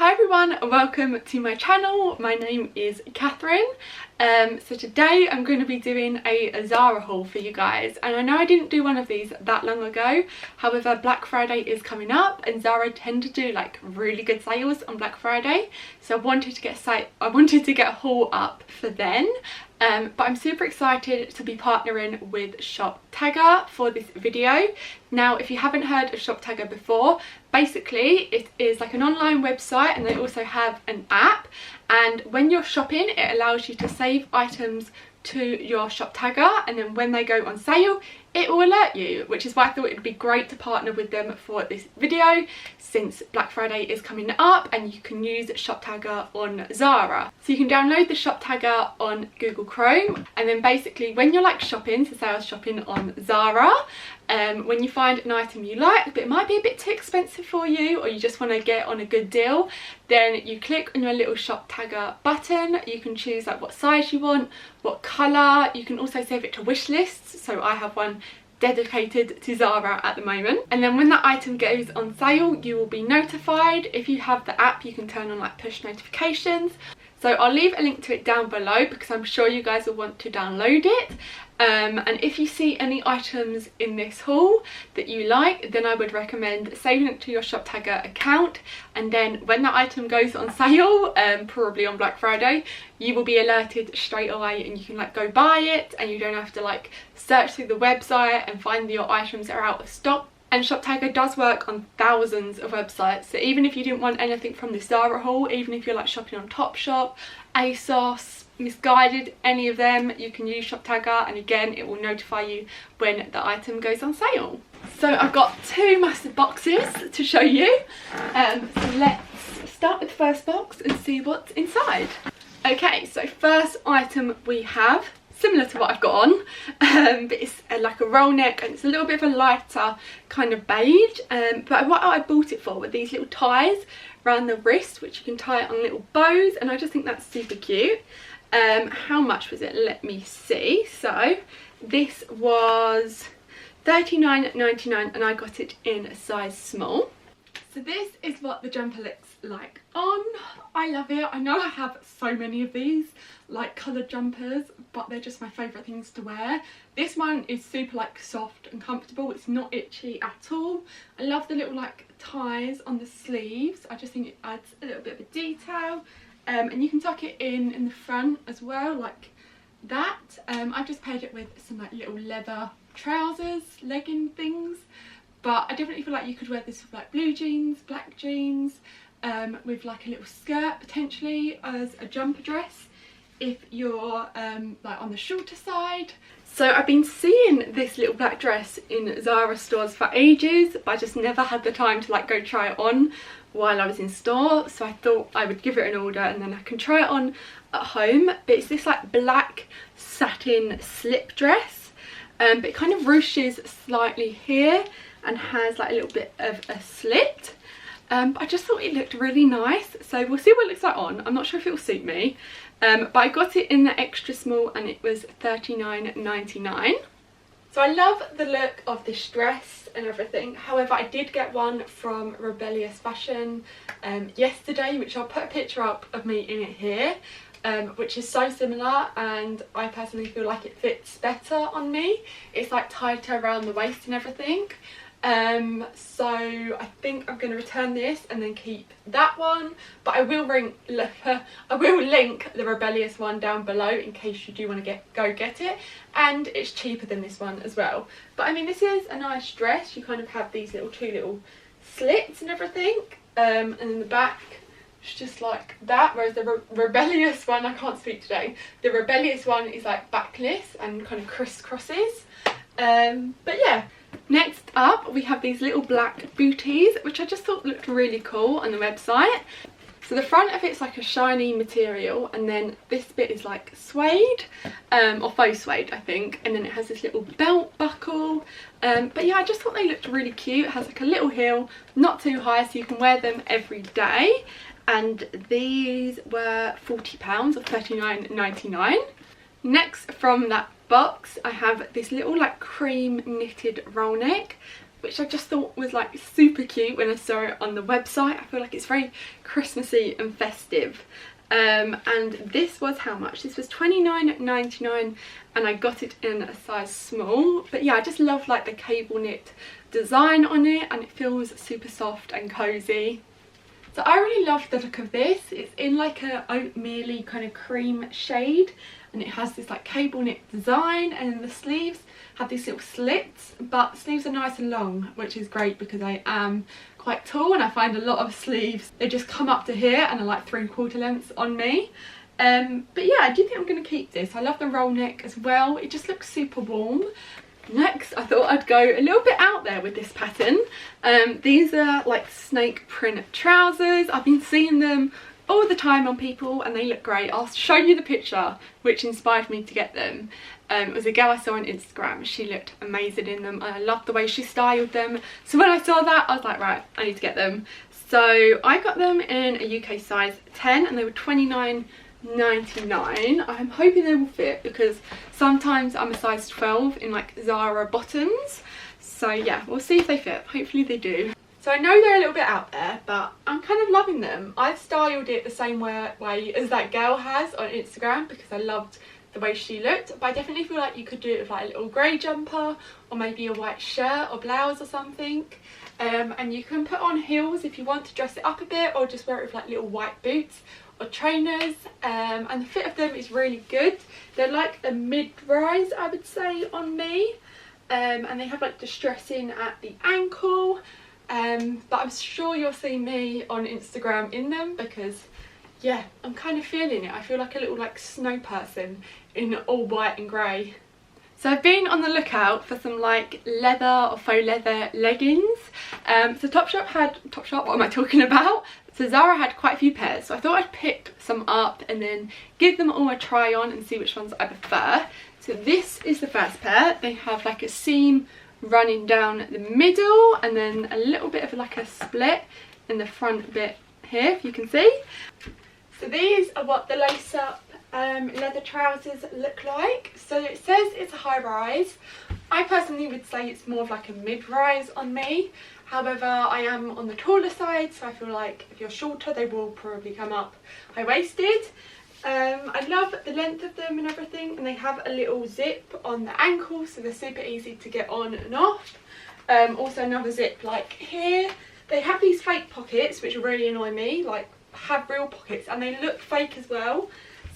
Hi everyone, welcome to my channel. My name is Katherine. So today I'm going to be doing a Zara haul for you guys, and I know I didn't do one of these that long ago. However, Black Friday is coming up and Zara tend to do like really good sales on Black Friday, so I wanted to get a haul up for then. But I'm super excited to be partnering with Shop Tagger for this video. Now, if you haven't heard of Shop Tagger before, basically it is like an online website and they also have an app, and when you're shopping it allows you to save items to your Shop Tagger, and then when they go on sale it will alert you, which is why I thought it would be great to partner with them for this video, since Black Friday is coming up and you can use Shop Tagger on Zara. So you can download the Shop Tagger on Google Chrome, and then basically when you're like shopping, so say I was shopping on Zara, when you find an item you like but it might be a bit too expensive for you, or you just want to get on a good deal, then you click on your little Shop Tagger button. You can choose like what size you want, what colour. You can also save it to wish lists, so I have one dedicated to Zara at the moment, and then when that item goes on sale you will be notified. If you have the app you can turn on like push notifications, so I'll leave a link to it down below because I'm sure you guys will want to download it. And if you see any items in this haul that you like, then I would recommend saving it to your Shop Tagger account, and then when that item goes on sale, probably on Black Friday, you will be alerted straight away and you can like go buy it, and you don't have to like search through the website and find your items that are out of stock. And Shop Tagger does work on thousands of websites, so even if you didn't want anything from the Zara haul, even if you're like shopping on Topshop, ASOS, Misguided, any of them, you can use Shop Tagger, and again it will notify you when the item goes on sale. So I've got two massive boxes to show you, so let's start with the first box and see what's inside. Okay, so first item we have, similar to what I've got on, but it's like a roll neck and it's a little bit of a lighter kind of beige, but what I bought it for were these little ties around the wrist, which you can tie it on little bows, and I just think that's super cute. How much was it? Let me see. So this was $39.99 and I got it in a size small. So this is what the jumper looks like on. I love it. I know I have so many of these like coloured jumpers, but they're just my favourite things to wear. This one is super like soft and comfortable. It's not itchy at all. I love the little like ties on the sleeves. I just think it adds a little bit of a detail. And you can tuck it in the front as well, like that. I've just paired it with some like little leather trousers, legging things, but I definitely feel like you could wear this with like blue jeans, black jeans, with like a little skirt potentially as a jumper dress if you're like on the shorter side. So I've been seeing this little black dress in Zara stores for ages, but I just never had the time to like go try it on while I was in store, so I thought I would give it an order and then I can try it on at home. But it's this like black satin slip dress, but it kind of ruches slightly here and has like a little bit of a slit, but I just thought it looked really nice, so we'll see what it looks like on. I'm not sure if it will suit me, but I got it in the extra small and it was $39.99. So I love the look of this dress and everything. However, I did get one from Rebellious Fashion yesterday, which I'll put a picture up of me in it here, which is so similar, and I personally feel like it fits better on me. It's like tighter around the waist and everything. So I think I'm going to return this and then keep that one, but I will link the Rebellious one down below in case you do want to go get it, and it's cheaper than this one as well. But I mean, this is a nice dress. You kind of have these two little slits and everything, and in the back it's just like that, whereas the Rebellious one, I can't speak today, the Rebellious one is like backless and kind of crisscrosses. But yeah. Next up we have these little black booties, which I just thought looked really cool on the website. So the front of it's like a shiny material, and then this bit is like suede, or faux suede I think, and then it has this little belt buckle. But yeah, I just thought they looked really cute. It has like a little heel, not too high, so you can wear them every day, and these were £40 or $39.99. Next from that box I have this little like cream knitted roll neck, which I just thought was like super cute when I saw it on the website. I feel like it's very Christmassy and festive. And this was how much? This was £29.99 and I got it in a size small. But yeah, I just love like the cable knit design on it, and it feels super soft and cozy. So I really love the look of this. It's in like a oatmeal-y kind of cream shade, and it has this like cable knit design, and then the sleeves have these little slits, but the sleeves are nice and long, which is great because I am quite tall and I find a lot of sleeves, they just come up to here and are like 3/4 lengths on me. But yeah, I do think I'm going to keep this. I love the roll neck as well. It just looks super warm. Next, I thought I'd go a little bit out there with this pattern. These are like snake print trousers. I've been seeing them all the time on people and they look great. I'll show you the picture which inspired me to get them. It was a girl I saw on Instagram. She looked amazing in them and I loved the way she styled them. So when I saw that, I was like, right, I need to get them. So I got them in a UK size 10 and they were £29.99. I'm hoping they will fit because sometimes I'm a size 12 in like Zara bottoms. So yeah, we'll see if they fit. Hopefully they do. So I know they're a little bit out there, but I'm kind of loving them. I've styled it the same way as that girl has on Instagram because I loved the way she looked. But I definitely feel like you could do it with like a little grey jumper or maybe a white shirt or blouse or something. And you can put on heels if you want to dress it up a bit, or just wear it with like little white boots or trainers. And the fit of them is really good. They're like a mid-rise, I would say, on me. And they have like distressing at the ankle. But I'm sure you'll see me on Instagram in them because yeah, I'm kind of feeling it. I feel like a little like snow person in all white and grey. So I've been on the lookout for some like leather or faux leather leggings. So Topshop, what am I talking about? So Zara had quite a few pairs, so I thought I'd pick some up and then give them all a try on and see which ones I prefer. So this is the first pair. They have like a seam running down the middle and then a little bit of like a split in the front bit here, if you can see. So these are what the lace up leather trousers look like. So it says it's a high rise. I personally would say it's more of like a mid-rise on me. However, I am on the taller side, so I feel like if you're shorter they will probably come up high-waisted. I love the length of them and everything, and they have a little zip on the ankle, so they're super easy to get on and off. Also another zip like here. They have these fake pockets which really annoy me, like have real pockets, and they look fake as well,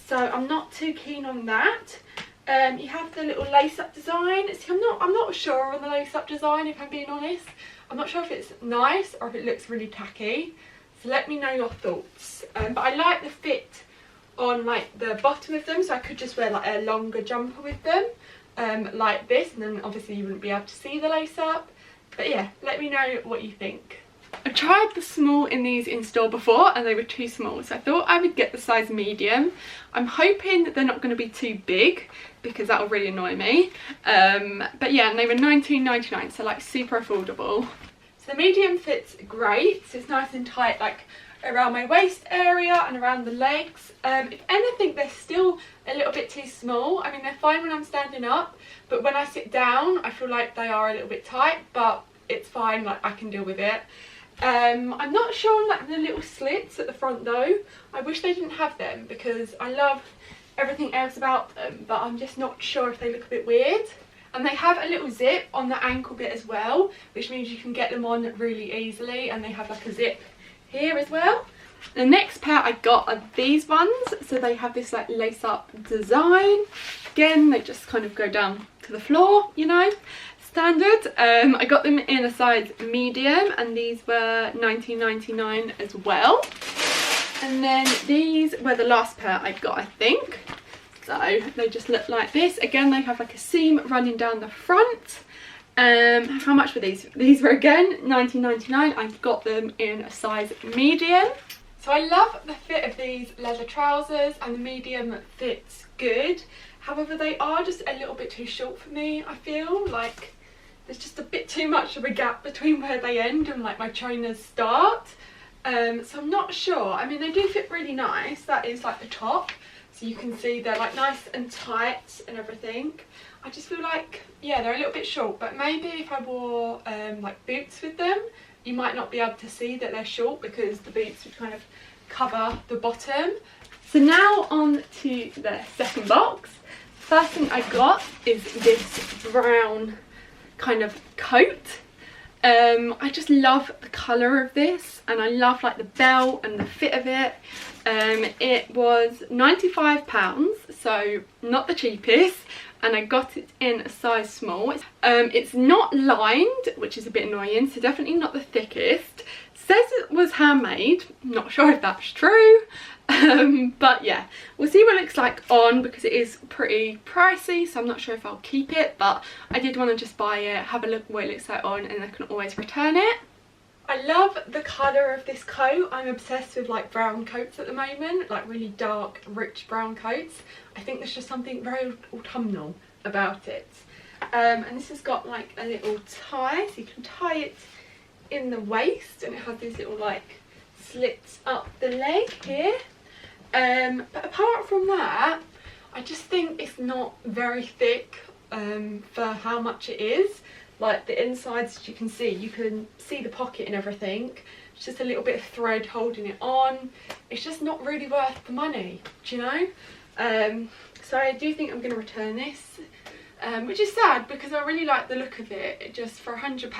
so I'm not too keen on that. You have the little lace up design. See, I'm not sure on the lace up design, if I'm being honest. I'm not sure if it's nice or if it looks really tacky, so let me know your thoughts. But I like the fit on like the bottom of them, so I could just wear like a longer jumper with them, like this, and then obviously you wouldn't be able to see the lace up. But yeah, let me know what you think. I tried the small in these in store before and they were too small, so I thought I would get the size medium. I'm hoping that they're not going to be too big because that will really annoy me. But yeah, and they were £19.99, so like super affordable. So the medium fits great, so it's nice and tight like around my waist area and around the legs. If anything, they're still a little bit too small. I mean, they're fine when I'm standing up, but when I sit down I feel like they are a little bit tight, but it's fine, like I can deal with it. I'm not sure on like the little slits at the front though. I wish they didn't have them because I love everything else about them, but I'm just not sure if they look a bit weird. And they have a little zip on the ankle bit as well, which means you can get them on really easily, and they have like a zip here as well. The next pair I got are these ones. So they have this like lace up design. Again, they just kind of go down to the floor, you know, standard. I got them in a size medium and these were £19.99 as well. And then these were the last pair I got, I think. So they just look like this. Again, they have like a seam running down the front. How much were these? These were again £19.99. I got them in a size medium. So I love the fit of these leather trousers and the medium fits good. However, they are just a little bit too short for me. I feel like there's just a bit too much of a gap between where they end and like my trainers start. So I'm not sure. I mean, they do fit really nice. That is like the top. so you can see they're like nice and tight and everything. I just feel like, yeah, they're a little bit short, but maybe if I wore like boots with them, you might not be able to see that they're short because the boots would kind of cover the bottom. So now on to the second box. First thing I got is this brown kind of coat. I just love the colour of this, and I love like the belt and the fit of it. It was £95, so not the cheapest, and I got it in a size small. It's not lined, which is a bit annoying, so definitely not the thickest. Says it was handmade, not sure if that's true. But yeah, we'll see what it looks like on, because it is pretty pricey, so I'm not sure if I'll keep it, but I did want to just buy it, have a look what it looks like on, and I can always return it. I love the colour of this coat. I'm obsessed with like brown coats at the moment, like really dark, rich brown coats. I think there's just something very autumnal about it. And this has got like a little tie, so you can tie it in the waist, and it has these little like slits up the leg here. But apart from that, I just think it's not very thick for how much it is. Like the insides, as you can see the pocket and everything. It's just a little bit of thread holding it on. It's just not really worth the money, do you know? So I do think I'm going to return this, which is sad because I really like the look of it. It just, for £100,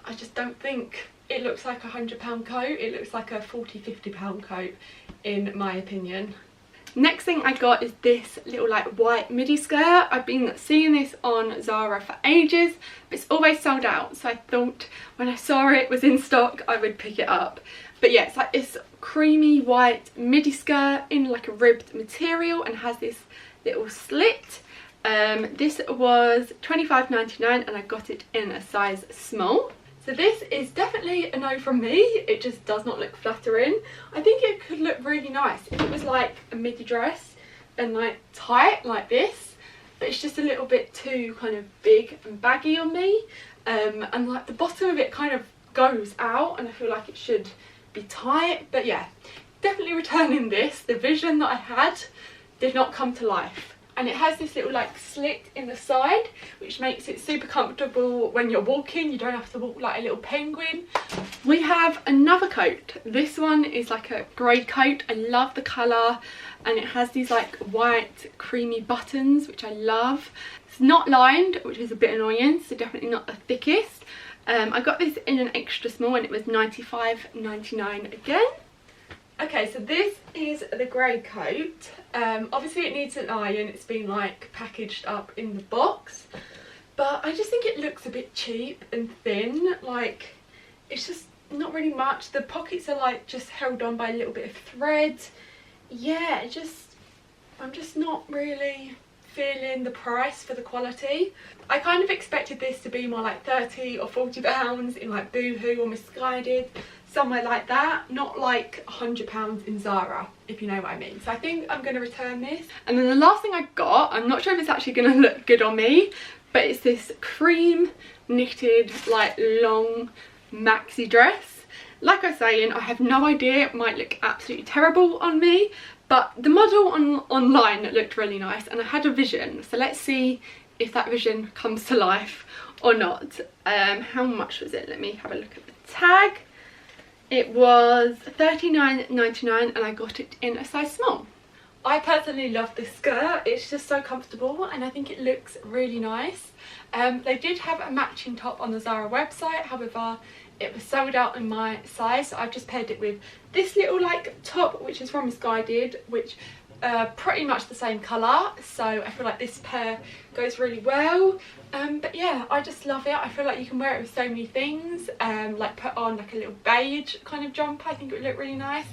I just don't think it looks like a £100 coat. It looks like a £40–50 coat in my opinion. Next thing I got is this little like white midi skirt. I've been seeing this on Zara for ages, but it's always sold out, so I thought when I saw it was in stock I would pick it up. But yeah, it's like this creamy white midi skirt in like a ribbed material and has this little slit. This was £25.99 and I got it in a size small. So this is definitely a no from me. It just does not look flattering. I think it could look really nice if it was like a midi dress and like tight like this, but it's just a little bit too kind of big and baggy on me. And like the bottom of it kind of goes out, and I feel like it should be tight. But yeah, definitely returning this. The vision that I had did not come to life. And it has this little like slit in the side, which makes it super comfortable when you're walking. You don't have to walk like a little penguin. We have another coat. This one is like a grey coat. I love the colour, and it has these like white creamy buttons, which I love. It's not lined, which is a bit annoying, so definitely not the thickest. I got this in an extra small and it was £95.99 again. Okay, so this is the grey coat. Obviously it needs an iron. It's been like packaged up in the box, but I just think it looks a bit cheap and thin. Like, it's just not really much. The pockets are like just held on by a little bit of thread. Yeah, I'm just not really feeling the price for the quality. I kind of expected this to be more like £30 or £40 in like Boohoo or Misguided, somewhere like that, not like £100 in Zara, if you know what I mean. So I think I'm going to return this. And then the last thing I got, I'm not sure if it's actually going to look good on me, but it's this cream knitted like long maxi dress. Like I was saying, I have no idea, it might look absolutely terrible on me, but the model online looked really nice and I had a vision. So let's see if that vision comes to life or not. How much was it? Let me have a look at the tag. It was £39.99 and I got it in a size small. I personally love this skirt. It's just so comfortable and I think it looks really nice. They did have a matching top on the Zara website, however it was sold out in my size, so I've just paired it with this little like top, which is from Misguided, which pretty much the same colour, so I feel like this pair goes really well. But yeah, I just love it. I feel like you can wear it with so many things, like put on like a little beige kind of jumper. I think it would look really nice,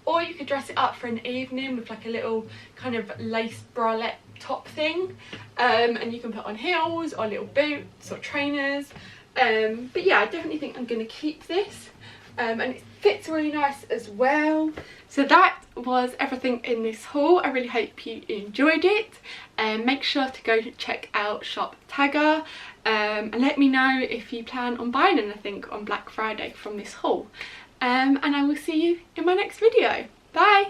or you could dress it up for an evening with like a little kind of lace bralette top thing, and you can put on heels or little boots or trainers. But yeah, I definitely think I'm going to keep this, and it fits really nice as well. So that was everything in this haul. I really hope you enjoyed it, and make sure to go check out Shop Tagger, and let me know if you plan on buying anything on Black Friday from this haul, and I will see you in my next video. Bye!